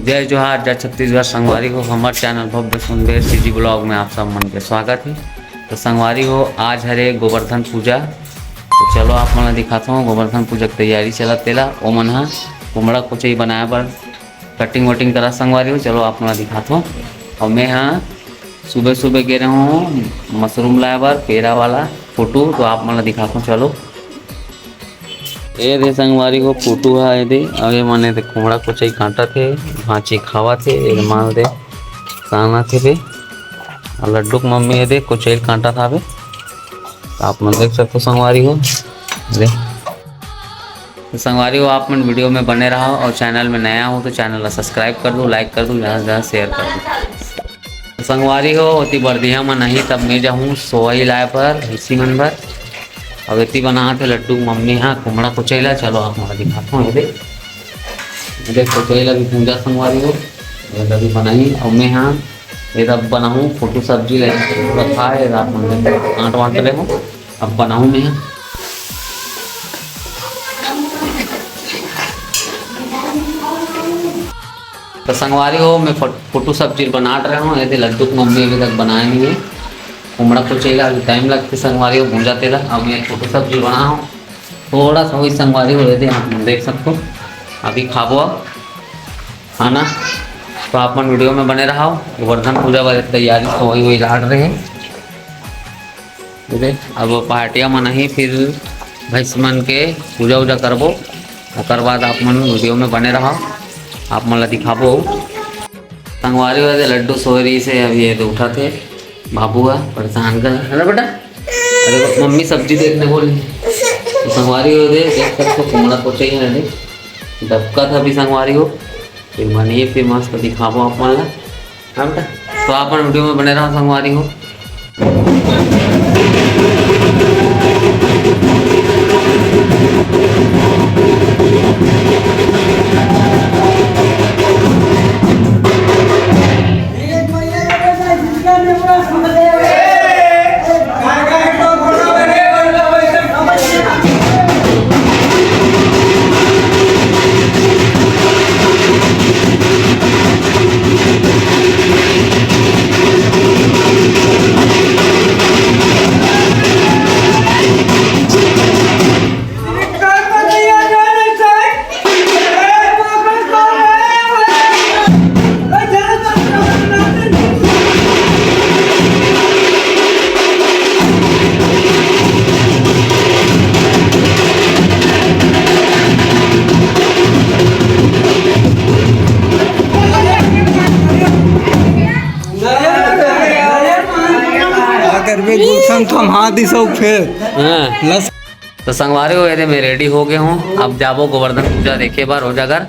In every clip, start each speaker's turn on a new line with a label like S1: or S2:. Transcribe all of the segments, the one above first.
S1: जय जोहार जय छत्तीसगढ़। संगवारी हो हमारे चैनल भव्य सुंदर सीजी ब्लॉग में आप सब मन के स्वागत है। तो संगवारी हो आज हरे गोवर्धन पूजा, तो चलो आप मन दिखाता हूँ गोवर्धन पूजा की तैयारी चलत तेला ओ मन हा कुमड़ा कुचई बनाए बर कटिंग वटिंग करा। संगवारी हो चलो आप मन दिखाता हूँ। और मैं हाँ सुबह सुबह गे रहा हूँ मशरूम लाए बर पेड़ा वाला फोटो, तो आप मन दिखाता हूँ। चलो ये दे संगवारी को फोटो है दे अगे मने दे कुमड़ा कुचई काटा थे भाची खावा थे एक माल दे साना थे बे और लड्डू की मम्मी है दे कुचई काटा था बे। तो आप मन देख सकते हो संगवारी हो दे। तो संगवारी हो आप मन वीडियो में बने रहो और चैनल में नया हो तो चैनल को सब्सक्राइब कर दो, लाइक कर दो, ज़्यादा से ज़्यादा शेयर कर दो। तो संगवारी हो अति बर्दिया में नहीं तब मैं जाऊँ सोई लाए पर इसी मन भर अब इतनी बना थे लड्डू मम्मी हाँ कुमड़ा कुचैला। चलो आप हमारा दिखाता हूँ। ये कुचैला भी पूजा संगवारी हो ये भी बनाई और मैं हाँ ये अब बनाऊँ फोटो सब्जी रखा है रात में आँट वाँट रहे हो अब बनाऊँ मैं। तो संगवारी हो मैं फोटो सब्जी बना रहा हूँ। ये लड्डू की मम्मी अभी तक बनाए नहीं है कुमड़ा कुचैला अभी टाइम लगते संगवारी हो भूंजा तेला। अब मैं छोटी सब्जी बना हूँ थोड़ा सा वही संगवारी हो रहे थे आप देख सकते हो। अभी खाबो खाना तो आप मन वीडियो में बने रहो। गोवर्धन पूजा वाली तैयारी तो वही वही लाड़ रहे हैं। अब पार्टिया मन ही फिर भैंस मन के पूजा वूजा करबो और बाद आप मन वीडियो में बने रहो आप मन ला दिखाबो। संगवारी वाले लड्डू सोरी से अभी ये उठा थे बाबू है परेशान कर। अरे बेटा अरे मम्मी सब्जी देखने बोली तो संगवारी हो दे देख सकते कुमड़ा कुचई है रे डबका था भी संगवारी हो फिर बनिए फिर मस्त दिखाबो आप मन ला। हाँ बेटा तो आप वीडियो में बने रहो संगवारी हो। तो संगवारी हो यदि मैं रेडी हो गया हूँ अब जाबो गोवर्धन पूजा देखे बार हो जाकर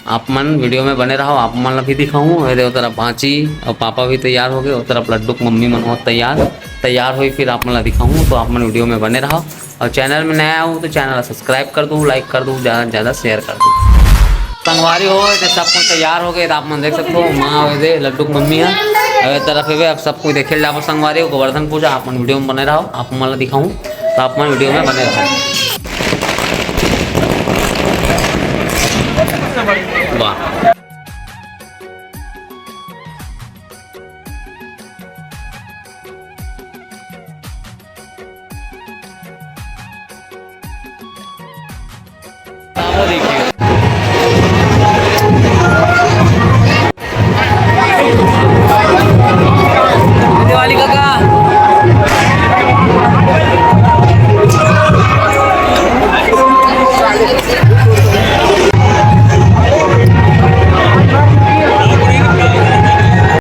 S1: आप मन वीडियो में बने रहो। आप मन भी दिखाऊँ यदि उस तरफ भांची और पापा भी तैयार हो गए उस तरफ लड्डू की मम्मी मन हो तैयार हुई फिर आप मन दिखाऊँ। तो आप मन वीडियो में बने रहो और चैनल में नया हो तो चैनल सब्सक्राइब कर दूँ, लाइक कर दूँ, ज़्यादा से ज़्यादा शेयर कर दूँ। संगवारी हो तो सब कुछ तैयार हो गए तो आप मन देख सकते हो माँ हो लड्डू की मम्मी है अब तरफ है अब सब कुछ देखे जाओ। संगवारी हो गोवर्धन पूजा आप मन वीडियो में बने रहो आप मन दिखाऊँ तो आप मन वीडियो में बने रहो।